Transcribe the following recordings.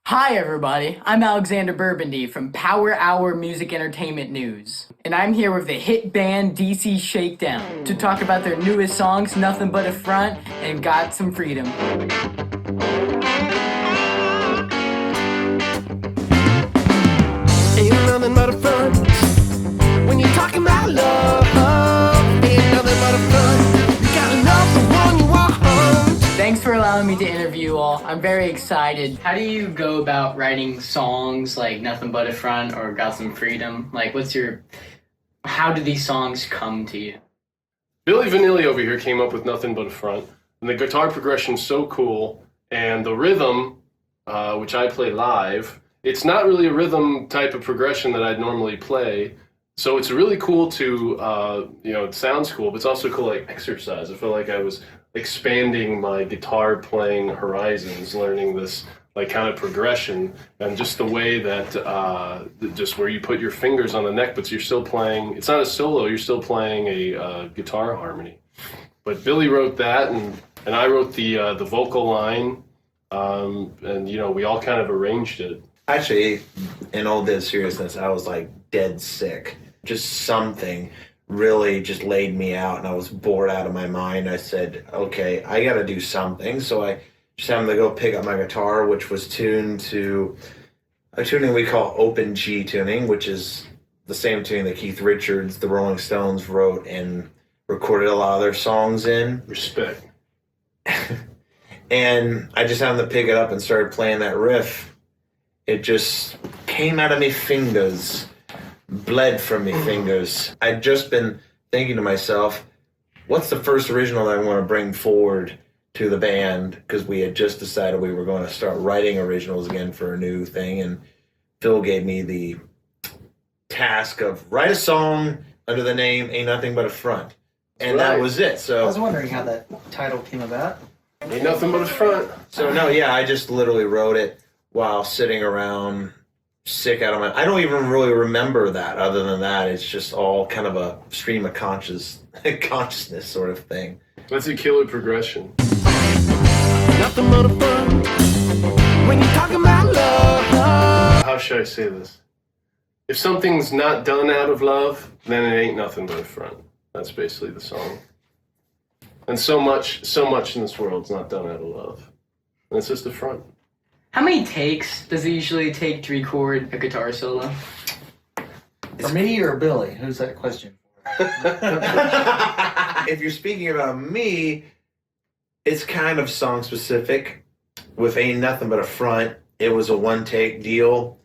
Hi everybody, I'm Alexandre Bourbondy from Power Hour Music Entertainment News, and I'm here with the hit band DC Shakedown to talk about their newest songs, Nothin But A Front and Got Some Freedom. Ain't nothing but a front when you're talking about love. Ain't nothing but a front. You gotta love the one you want. Thanks for allowing me to interview you all. I'm very excited. How do you go about writing songs like Nothin But A Front or Got Some Freedom? Like, how do these songs come to you? Billy Vanilly over here came up with Nothin But A Front, and the guitar progression's so cool, and the rhythm, which I play live, it's not really a rhythm type of progression that I'd normally play, so it's really cool to, it sounds cool, but it's also cool like exercise. I feel like I was expanding my guitar playing horizons, learning this like kind of progression, and just the way that just where you put your fingers on the neck, but you're still playing. It's not a solo. You're still playing a guitar harmony. But Billy wrote that, and I wrote the vocal line, and we all kind of arranged it. Actually, in all dead seriousness, I was like dead sick. Just something really just laid me out, and I was bored out of my mind. I said, okay, I got to do something. So I just happened to go pick up my guitar, which was tuned to a tuning we call open G tuning, which is the same tuning that Keith Richards, the Rolling Stones, wrote and recorded a lot of their songs in. Respect. And I just happened to pick it up and started playing that riff. It just came out of me fingers. Bled from me fingers. I'd just been thinking to myself, what's the first original that I want to bring forward to the band? Because we had just decided we were going to start writing originals again for a new thing, and Phil gave me the task of write a song under the name Ain't Nothing But A Front. And that was it. So I was wondering how that title came about. Ain't Nothing But A Front. So I just literally wrote it while sitting around sick out of my... I don't even really remember that. Other than that, it's just all kind of a stream of consciousness sort of thing. That's a killer progression. Nothing but a front when you're talking about love. How should I say this? If something's not done out of love, then it ain't nothing but a front. That's basically the song. And so much in this world is not done out of love. And it's just a front. How many takes does it usually take to record a guitar solo? For me or Billy? Who's that question for? If you're speaking about me, it's kind of song specific. With Ain't Nothing But A Front, it was a one-take deal.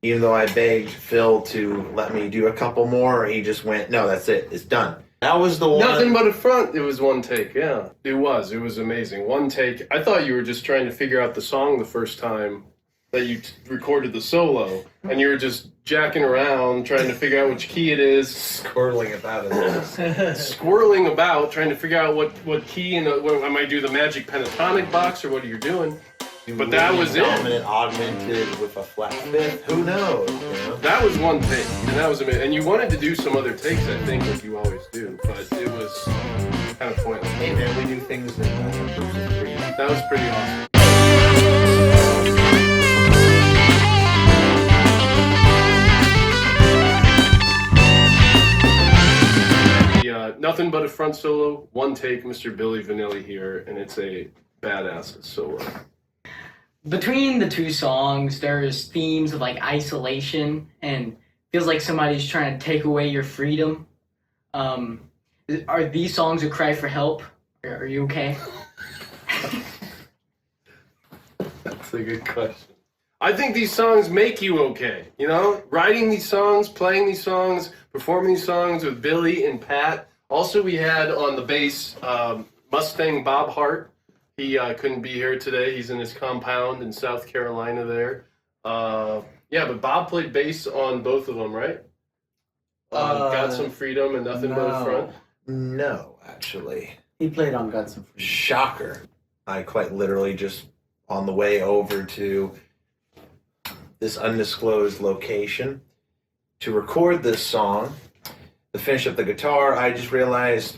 Even though I begged Phil to let me do a couple more, he just went, no, that's it. It's done. That was the one. Nothing But A Front, it was one take, yeah. It was amazing. One take. I thought you were just trying to figure out the song the first time that you recorded the solo, and you were just jacking around, trying to figure out which key it is. Squirreling about it. Squirreling about, trying to figure out what key, and am I do the magic pentatonic box, or what are you doing? But that was it. Dominant augmented with a flat fifth. Who knows? You know? That was one take, and that was amazing. And you wanted to do some other takes, I think, like you always do, but it was kind of pointless. Hey man, we do things That was pretty awesome. Nothing But A Front solo, one take, Mr. Billy Vanilly here, and it's a badass solo. Between the two songs, there's themes of like isolation and feels like somebody's trying to take away your freedom. Are these songs a cry for help? Are you okay? That's a good question. I think these songs make you okay. Writing these songs, playing these songs, performing these songs with Billy and Pat. Also, we had on the bass Mustang Bob Hart. He couldn't be here today. He's in his compound in South Carolina there. But Bob played bass on both of them, right? Got Some Freedom and Nothing But A Front. No, actually. He played on Got Some Freedom. Shocker. I quite literally just on the way over to this undisclosed location to record this song, to finish up the guitar, I just realized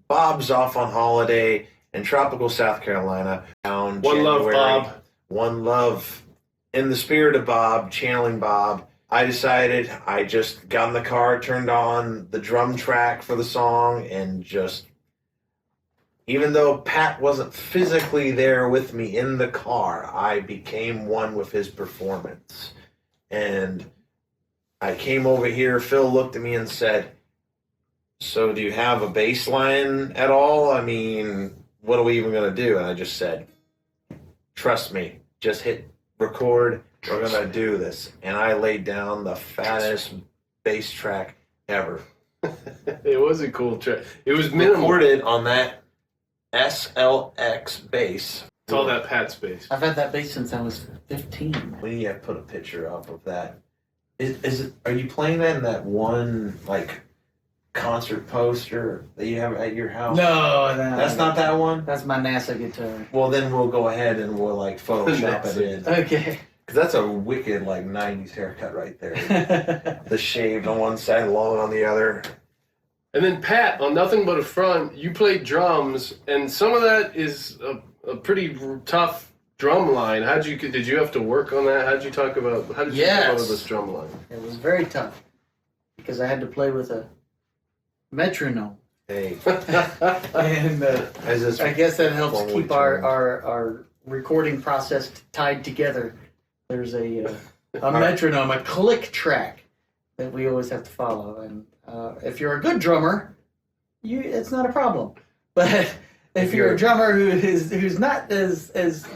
Bob's off on holiday in tropical South Carolina. One love, Bob. One love. in the spirit of Bob, channeling Bob, I decided I just got in the car, turned on the drum track for the song, and just, even though Pat wasn't physically there with me in the car, I became one with his performance. And I came over here, Phil looked at me and said, so do you have a bass line at all? I mean, what are we even going to do? And I just said, trust me, just hit record. We're going to do this. And I laid down the fattest bass track ever. It was a cool track. It was minimal. Recorded on that SLX bass. It's all that Pat's bass. I've had that bass since I was 15. We need to put a picture up of that. Is it? Are you playing that in that one like concert poster that you have at your house? No, That's not that one? That's my NASA guitar. Well, then we'll go ahead and we'll like Photoshop it in. Okay. Because that's a wicked like 90s haircut right there. The shaved on one side, long on the other. And then Pat, on Nothin But A Front, you played drums, and some of that is a pretty tough drum line. Did you have to work on that? How did you come up with this drum line? It was very tough because I had to play with a metronome. Hey. And I guess that helps keep our recording process tied together. There's a metronome, a click track that we always have to follow. And if you're a good drummer, it's not a problem. But if you're a drummer who's not as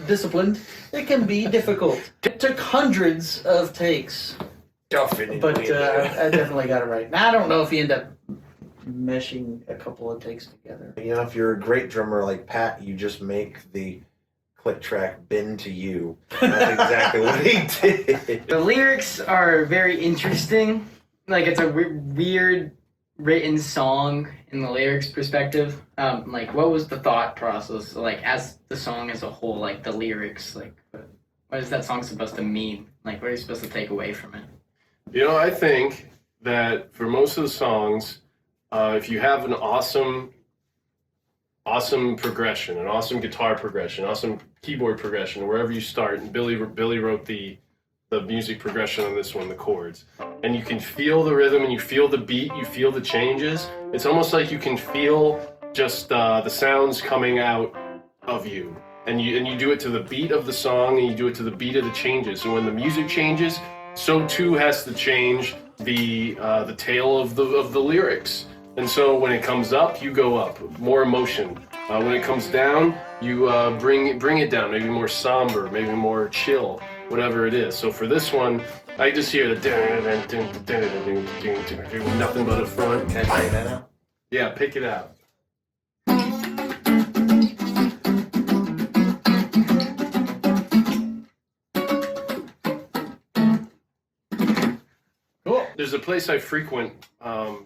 disciplined, it can be difficult. It took hundreds of takes, but I definitely got it right. Now, I don't know if you end up meshing a couple of takes together. You know, if you're a great drummer like Pat, you just make the click track bend to you. That's exactly what he did. The lyrics are very interesting. Like, it's a weird written song in the lyrics perspective. Like, what was the thought process, like, as the song as a whole, like, the lyrics, like, what is that song supposed to mean? Like, what are you supposed to take away from it? You know, I think that for most of the songs, if you have an awesome progression, an awesome guitar progression, awesome keyboard progression, wherever you start, and Billy wrote the music progression on this one, the chords, and you can feel the rhythm and you feel the beat, you feel the changes. It's almost like you can feel just the sounds coming out of you, and you do it to the beat of the song, and you do it to the beat of the changes. And when the music changes, so too has to change the tail of the lyrics. And so when it comes up, you go up, more emotion. When it comes down, you bring it down, maybe more somber, maybe more chill, whatever it is. So for this one, I just hear the Nothin But A Front. Can I play that out? Yeah, pick it out. Cool. There's a place I frequent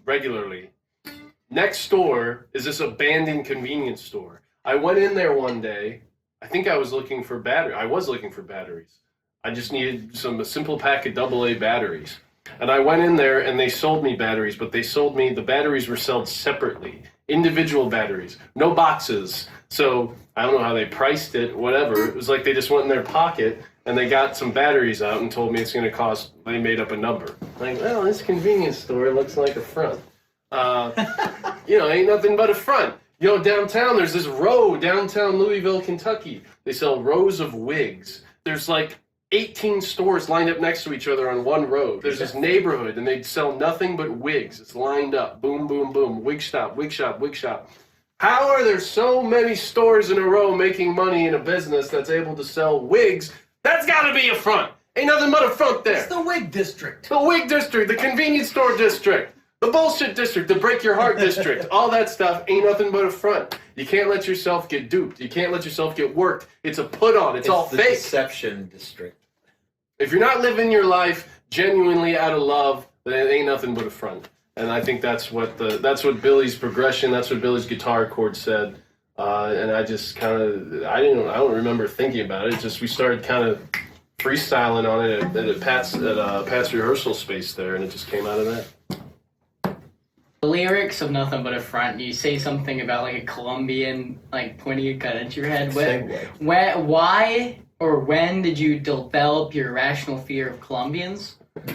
regularly. Next door is this abandoned convenience store. I went in there one day. I think I was looking for batteries. I just needed a simple pack of AA batteries. And I went in there and they sold me batteries, but the batteries were sold separately. Individual batteries, no boxes. So I don't know how they priced it, whatever. It was like they just went in their pocket and they got some batteries out and told me it's going to cost, they made up a number. Like, well, this convenience store looks like a front. Ain't nothing but a front. Downtown, there's this row, downtown Louisville, Kentucky. They sell rows of wigs. There's like 18 stores lined up next to each other on one road. There's this neighborhood, and they sell nothing but wigs. It's lined up. Boom, boom, boom. Wig shop, wig shop, wig shop. How are there so many stores in a row making money in a business that's able to sell wigs? That's got to be a front. Ain't nothing but a front there. It's the wig district. The wig district, the convenience store district. The bullshit district, the break your heart district, all that stuff ain't nothing but a front. You can't let yourself get duped. You can't let yourself get worked. It's a put on. It's all the fake. Deception district. If you're not living your life genuinely out of love, then it ain't nothing but a front. And I think that's what Billy's progression, that's what Billy's guitar chord said. And I just kind of, I don't remember thinking about it. It's just we started kind of freestyling on it at Pat's rehearsal space there, and it just came out of that. The lyrics of Nothin But A Front, you say something about like a Columbian like pointing a gun at your head. Why or when did you develop your irrational fear of Colombians? The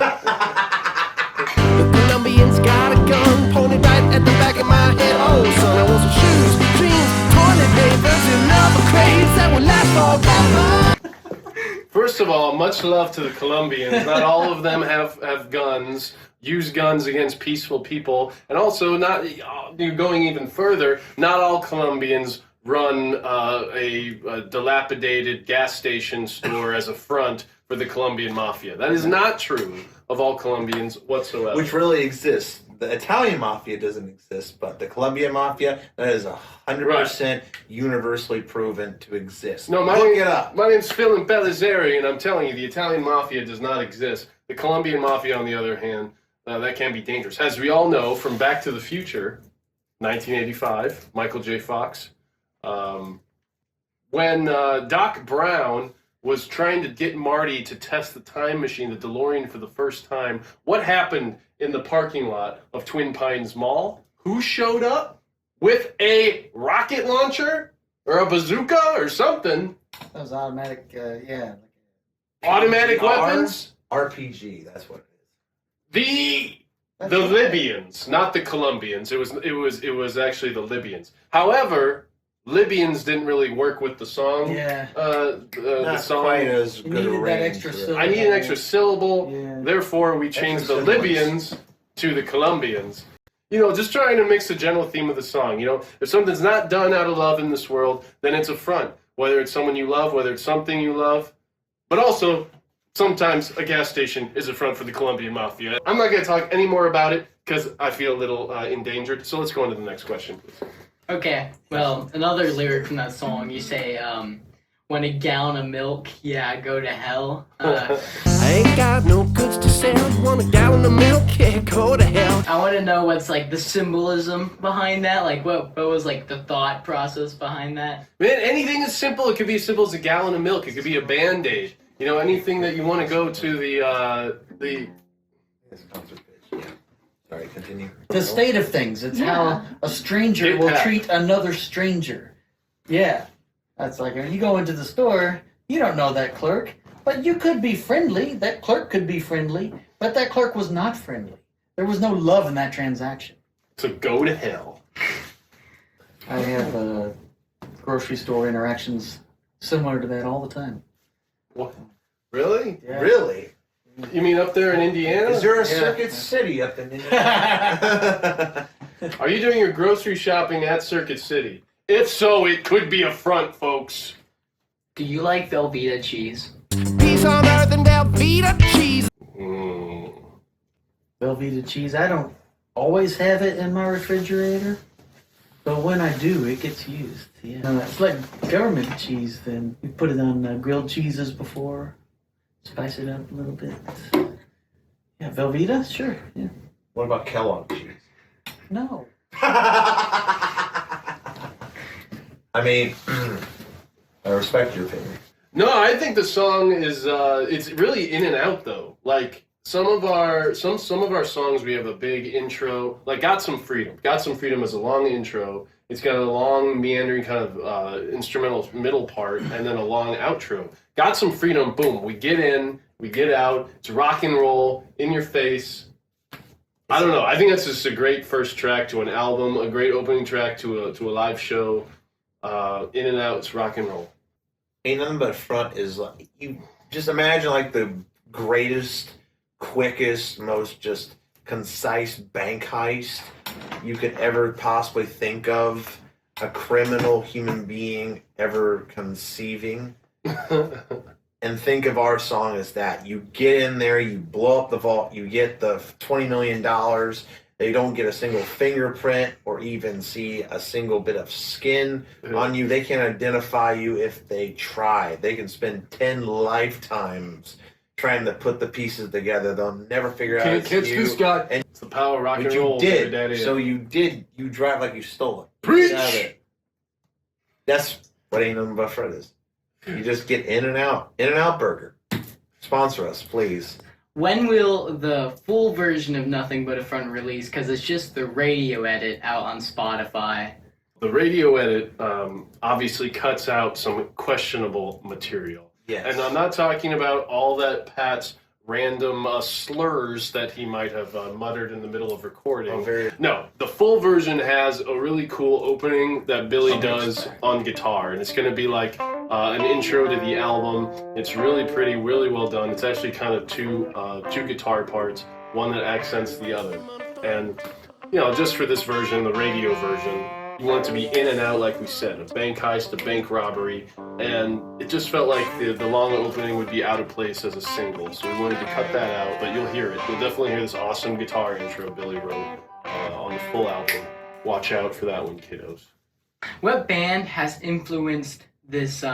Columbian's got a gun pointed right at the back of my head. Oh, son, I want some shoes, dreams, toilet papers, and love craze that will last forever. First of all, much love to the Colombians. Not all of them have guns. Use guns against peaceful people, and also not going even further. Not all Colombians run a dilapidated gas station store as a front for the Colombian mafia. That is not true of all Colombians whatsoever. Which really exists. The Italian mafia doesn't exist, but the Colombian mafia, that is 100% universally proven to exist. No, Look it up. My name's Phil Pellizzeri, and I'm telling you, the Italian mafia does not exist. The Colombian mafia, on the other hand, that can be dangerous. As we all know from Back to the Future, 1985, Michael J. Fox, when Doc Brown was trying to get Marty to test the time machine, the DeLorean, for the first time, what happened in the parking lot of Twin Pines Mall? Who showed up with a rocket launcher or a bazooka or something? That was automatic, yeah. Automatic weapons? RPG, that's what it The That's the right. Libyans, not the Colombians. It was actually the Libyans. However, Libyans didn't really work with the song. Yeah. The Not song. quite as You good needed a that range. extra for it. syllable. I need an extra syllable. Yeah. Therefore, we changed the Extra syllables. Libyans to the Colombians. You know, just trying to mix the general theme of the song. You know, if something's not done out of love in this world, then it's a front. Whether it's someone you love, whether it's something you love. But also, sometimes a gas station is a front for the Colombian mafia. I'm not going to talk any more about it because I feel a little endangered. So let's go on to the next question, please. Okay, well, another lyric from that song, you say, when a gallon of milk, yeah, go to hell. I ain't got no goods to sell. You want a gallon of milk? Yeah, go to hell. I want to know what's, like, the symbolism behind that. Like, what was, like, the thought process behind that? Man, anything is simple. It could be as simple as a gallon of milk. It could be a Band-Aid. You know, anything that you want to go to the It's a concert pitch, yeah. Sorry, continue. The state of things. It's how a stranger Get will back. treat another stranger. Yeah. That's like when you go into the store, you don't know that clerk, but you could be friendly. That clerk could be friendly, but that clerk was not friendly. There was no love in that transaction. to go to hell. I have grocery store interactions similar to that all the time. What? Really? Yeah. Really? You mean up there in Indiana? Is there a Yeah. Circuit City up in Indiana? Are you doing your grocery shopping at Circuit City? If so, it could be a front, folks. Do you like Velveeta cheese? Peace on earth and Velveeta cheese. Velveeta cheese. I don't always have it in my refrigerator, but when I do, it gets used. Yeah, it's like government cheese. Then you put it on grilled cheeses before, spice it up a little bit. Yeah, Velveeta, sure. Yeah, What about Kellogg cheese? no. I mean, I respect your opinion. No, I think the song is it's really in and out though. Like some of our songs we have a big intro, like Got Some Freedom. Got Some Freedom is a long intro. It's got a long meandering kind of instrumental middle part and then a long outro. Got Some Freedom, boom, we get in, we get out, it's rock and roll, in your face. I don't know. I think that's just a great first track to an album, a great opening track to a live show. In and out, it's rock and roll. Ain't Nothing But A Front is like, you just imagine like the greatest, quickest, most just concise bank heist you could ever possibly think of a criminal human being ever conceiving. And think of our song as that. You get in there, you blow up the vault, you get the $20 million. They don't get a single fingerprint or even see a single bit of skin on you. They can't identify you if they try. They can spend 10 lifetimes trying to put the pieces together. They'll never figure out Can't it's catch you. this guy. And It's the power of rock but and you roll. did. Daddy. So you drive like you stole it. Preach! Get out of it. That's what Ain't Nothing But A Front is. You just get In and Out. In and Out Burger. Sponsor us, please. When will the full version of Nothing But A Front release? Because it's just the radio edit out on Spotify. The radio edit obviously cuts out some questionable material. Yes. And I'm not talking about all that Pat's random slurs that he might have muttered in the middle of recording. No, the full version has a really cool opening that Billy does on guitar, and it's going to be like an intro to the album. It's really pretty, really well done. It's actually kind of two guitar parts, one that accents the other. And, you know, just for this version, the radio version, you want it to be in and out, like we said, a bank heist, a bank robbery, and it just felt like the long opening would be out of place as a single, so we wanted to cut that out, but you'll hear it. You'll definitely hear this awesome guitar intro Billy wrote on the full album. Watch out for that one, kiddos. What band has influenced this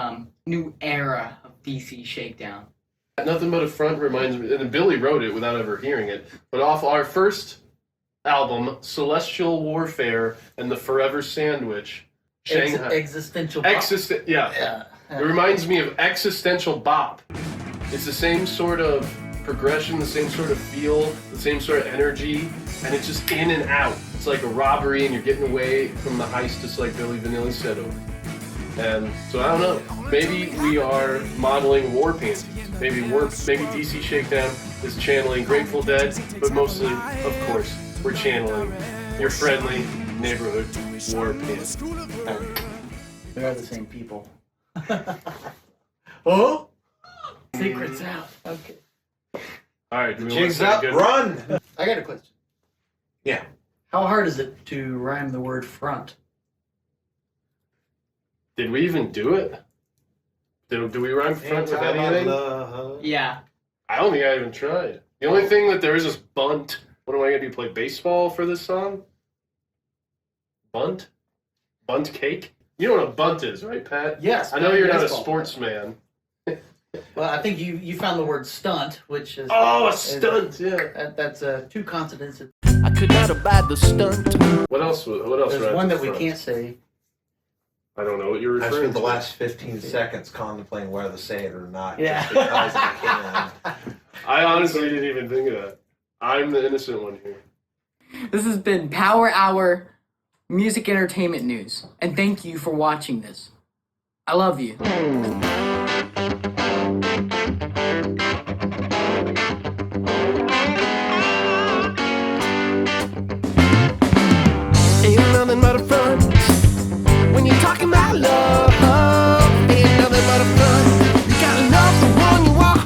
new era of DC Shakedown? Nothing But A Front reminds me, and Billy wrote it without ever hearing it, but off our first album, Celestial Warfare and the Forever Sandwich, Shanghai. Existential Bop. Yeah. It reminds me of Existential Bop. It's the same sort of progression, the same sort of feel, the same sort of energy, and it's just in and out. It's like a robbery and you're getting away from the heist, just like Billy Vanilly said. And so I don't know, maybe we are modeling war panties. Maybe DC Shakedown is channeling Grateful Dead, but mostly, of course, we're channeling your friendly neighborhood war panties. They are the same people. Oh? Secrets out. Okay. All right, do we Jigs want up, to run! I got a question. Yeah. How hard is it to rhyme the word front? Did we even do it? Do we rhyme front with anything? Yeah. I don't think I even tried. The only thing that there is bunt. What am I going to do, play baseball for this song? Bunt? Bunt cake? You know what a bunt is, right, Pat? Yes. I know you're not a baseball. sportsman. Well, I think you found the word stunt, which is... Oh, a stunt, yeah. That's two consonants. I could not abide the stunt. What else There's rhymes one that with we front? can't say. I don't know what you're I referring spent the to. last 15 seconds contemplating whether to say it or not. Yeah. Just because I can. I honestly didn't even think of that. I'm the innocent one here. This has been Power Hour Music Entertainment News, and thank you for watching this. I love you. Ain't nothing but a front. When you're talking about love, ain't nothing but a front. You gotta love the one you want.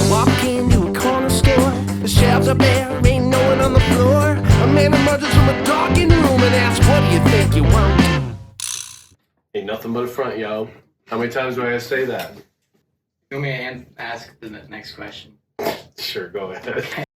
Walk into a corner store, the shelves are bare, ain't no one on the floor. A man emerges from a darkened room and asks, what do you think you want? Ain't nothing but a front, yo. How many times do I gotta say that? You want me to ask the next question? Sure, go ahead.